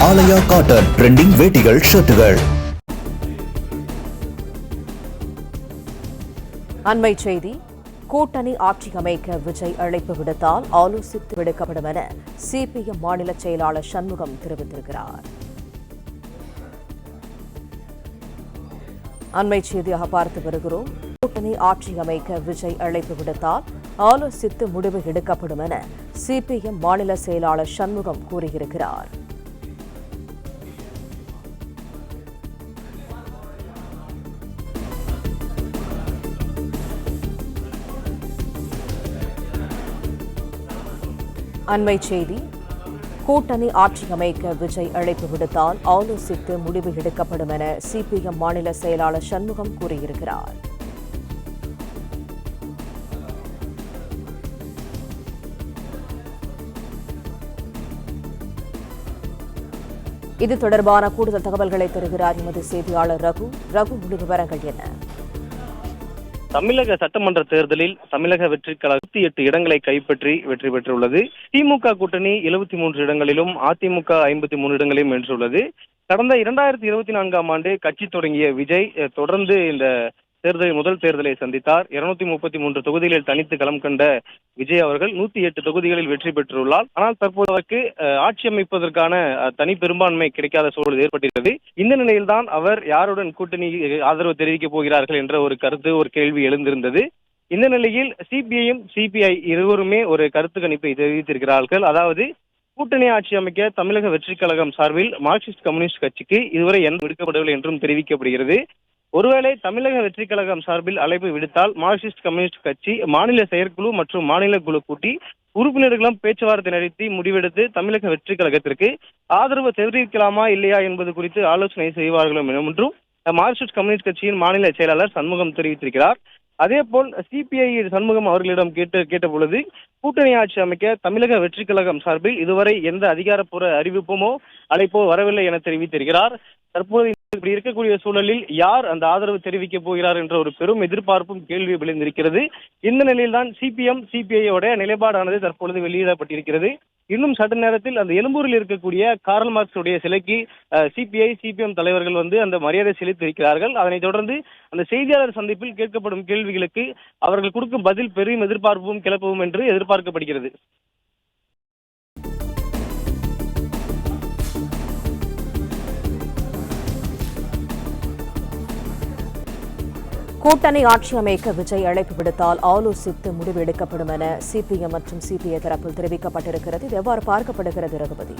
ஆலயா cotton trending வேட்டிகள் ஷர்ட்டுகள். அண்மை செய்தி. கூட்டணி ஆட்சி அமைக்க விஜய் அழைப்பு விடுத்தால் ஆலோசித்து விடுக்கப்படும் என சிபிஎம் மாநில செயலாளர் சண்முகம் தெரிவித்திருக்கிறார். அண்மை செய்தியாக பார்த்து வருகிறோம். கூட்டணி ஆட்சி அமைக்க விஜய் அழைப்பு விடுத்தால் ஆலோசித்து முடிவு எடுக்கப்படும் என சிபிஎம் மாநில செயலாளர் சண்முகம் கூறியிருக்கிறார். அண்மை செய்தி. கூட்டணி ஆட்சி அமைக்க விஜய் அழைப்பு விடுத்தால் ஆலோசித்து முடிவு எடுக்கப்படும் என சிபிஎம் மாநில செயலாளர் சண்முகம் கூறியிருக்கிறார். இது தொடர்பான கூடுதல் தகவல்களை தருகிறார் எமது செய்தியாளர் ரகு. முழு விவரங்கள் என்ன? தமிழக சட்டமன்ற தேர்தலில் தமிழக வெற்றி கழகம் 68 இடங்களை கைப்பற்றி வெற்றி பெற்றுள்ளது. திமுக கூட்டணி 73 இடங்களிலும் அதிமுக 53 இடங்களையும் வென்றுள்ளது. கடந்த 2024ஆம் ஆண்டு கட்சி தொடங்கிய விஜய் தொடர்ந்து இந்த முதல் தேர்தலை சந்தித்தார். 233 தொகுதிகளில் தனித்து களம் கண்ட விஜய் அவர்கள் 108 தொகுதிகளில் வெற்றி பெற்றுள்ளார். ஆனால் தற்போது அவருக்கு ஆட்சி அமைப்பதற்கான தனி பெரும்பான்மை கிடைக்காத சூழல் ஏற்பட்டுள்ளது. இந்த நிலையில்தான் அவர் யாருடன் கூட்டணி ஆதரவு தெரிவிக்கப் போகிறார்கள் என்ற ஒரு கேள்வி எழுந்திருந்தது. இந்த நிலையில் சிபிஐஎம் சிபிஐ இருவருமே ஒரு கருத்து கணிப்பை தெரிவித்திருக்கிறார்கள். அதாவது கூட்டணி ஆட்சி அமைக்க தமிழக வெற்றி கழகம் சார்பில் மார்க்சிஸ்ட் கம்யூனிஸ்ட் கட்சிக்கு இதுவரை எந்த விடுக்கப்படவில்லை என்றும் தெரிவிக்கப்படுகிறது. ஒருவேளை தமிழக வெற்றி கழகம் சார்பில் அழைப்பு விடுத்தால் மார்க்சிஸ்ட் கம்யூனிஸ்ட் கட்சி மாநில செயற்குழு மற்றும் மாநில குழு கூட்டி உறுப்பினர்களும் பேச்சுவார்த்தை நடத்தி முடிவெடுத்து தமிழக வெற்றி கழகத்திற்கு ஆதரவு தெரிவிக்கலாமா இல்லையா என்பது குறித்து ஆலோசனை செய்வார்களும் என்றும் மார்க்சிஸ்ட் கம்யூனிஸ்ட் கட்சியின் மாநில செயலாளர் சண்முகம் தெரிவித்திருக்கிறார். அதேபோல் சிபிஐ சண்முகம் அவர்களிடம் கேட்ட பொழுது கூட்டணி ஆட்சி அமைக்க தமிழக வெற்றி கழகம் சார்பில் இதுவரை எந்த அதிகாரப்பூர்வ அறிவிப்புமோ அழைப்போ வரவில்லை என தெரிவித்திருக்கிறார். தற்போது இப்படி இருக்கக்கூடிய சூழலில் யார் அந்த ஆதரவு தெரிவிக்க போகிறார் என்ற ஒரு பெரும் எதிர்பார்ப்பும் கேள்வி விளைந்திருக்கிறது. இந்த நிலையில்தான் சிபிஎம் சிபிஐயோட நிலைப்பாடானது தற்பொழுது வெளியிடப்பட்டிருக்கிறது. இன்னும் சற்று நேரத்தில் அந்த எழும்பூரில் இருக்கக்கூடிய கார்ல் மார்க்ஸ் உடைய சிலைக்கு சிபிஐ சிபிஎம் தலைவர்கள் அந்த மரியாதை செலுத்தியிருக்கிறார்கள். அதனைத் தொடர்ந்து அந்த செய்தியாளர் சந்திப்பில் கேட்கப்படும் கேள்விகளுக்கு அவர்கள் கொடுக்கும் பதில் பெரும் எதிர்பார்ப்பும் கிளப்பவும் என்று எதிர்பார்க்கப்படுகிறது. கூட்டணி ஆட்சி அமைக்க விஜய் அழைப்பு விடுத்தால் ஆலோசித்து முடிவு எடுக்கப்படும் என சிபிஎம் மற்றும் சிபிஐ தரப்பில் தெரிவிக்கப்பட்டிருக்கிறது. இது எவ்வாறு பார்க்கப்படுகிறது ரகுபதி?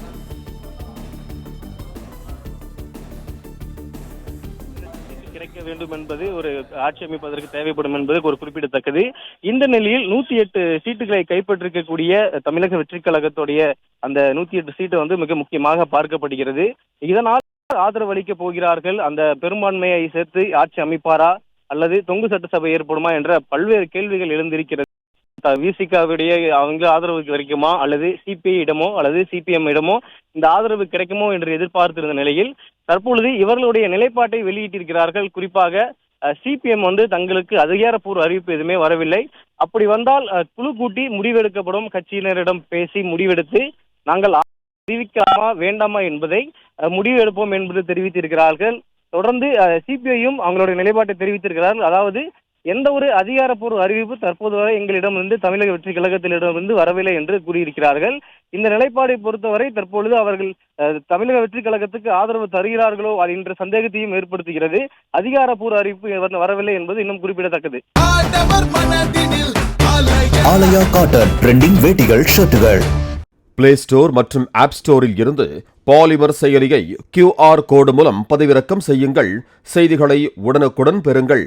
கிடைக்க வேண்டும் என்பது ஒரு ஆட்சி அமைப்பதற்கு தேவைப்படும் என்பது ஒரு குறிப்பிடத்தக்கது. இந்த நிலையில் 108 சீட்டுகளை கைப்பற்றிருக்கக்கூடிய தமிழக வெற்றி கழகத்துடைய அந்த 108 சீட்டு மிக முக்கியமாக பார்க்கப்படுகிறது. இதனால் ஆதரவு அளிக்க போகிறார்கள், அந்த பெரும்பான்மையை சேர்த்து ஆட்சி அமைப்பாரா அல்லது தொங்கு சட்டசபை ஏற்படுமா என்ற பல்வேறு கேள்விகள் எழுந்திருக்கிறது. விசிகாவுடைய அவங்க ஆதரவு கிடைக்குமா அல்லது சிபிஐ இடமோ அல்லது சிபிஎம் இடமோ இந்த ஆதரவு கிடைக்குமோ என்று எதிர்பார்த்திருந்த நிலையில் தற்பொழுது இவர்களுடைய நிலைப்பாட்டை வெளியிட்டிருக்கிறார்கள். குறிப்பாக சிபிஎம் தங்களுக்கு அதிகாரப்பூர்வ அறிவிப்பு எதுவுமே வரவில்லை. அப்படி வந்தால் குழு கூட்டி முடிவெடுக்கப்படும், கட்சியினரிடம் பேசி முடிவெடுத்து நாங்கள் அறிவிக்கலாமா வேண்டாமா என்பதை முடிவு எடுப்போம் என்பது தெரிவித்திருக்கிறார்கள். தொடர்ந்து சிபிஐயும் அவங்களுடைய நிலைப்பாட்டை தெரிவித்திருக்கிறார்கள். அதாவது எந்த ஒரு அதிகாரப்பூர்வ அறிவிப்பு தற்போது வரை எங்களிடமிருந்து தமிழக வெற்றி கழகத்திலிருந்து வரவில்லை என்று கூறியிருக்கிறார்கள். இந்த நிலைப்பாடை பொறுத்தவரை தற்பொழுது அவர்கள் தமிழக வெற்றி கழகத்துக்கு ஆதரவு தருகிறார்களோ என்ற சந்தேகத்தையும் ஏற்படுத்துகிறது. அதிகாரப்பூர்வ அறிவிப்பு வரவில்லை என்பது இன்னும் குறிப்பிடத்தக்கது. ஆலயா காட்டன் ட்ரெண்டிங் வேட்டிகள் ஷர்ட்டுகள். பிளே ஸ்டோர் மற்றும் ஆப் ஸ்டோரில் இருந்து பாலிமர் செயலியை QR கோடு மூலம் பதிவிறக்கம் செய்யுங்கள். செய்திகளை உடனுக்குடன் பெறுங்கள்.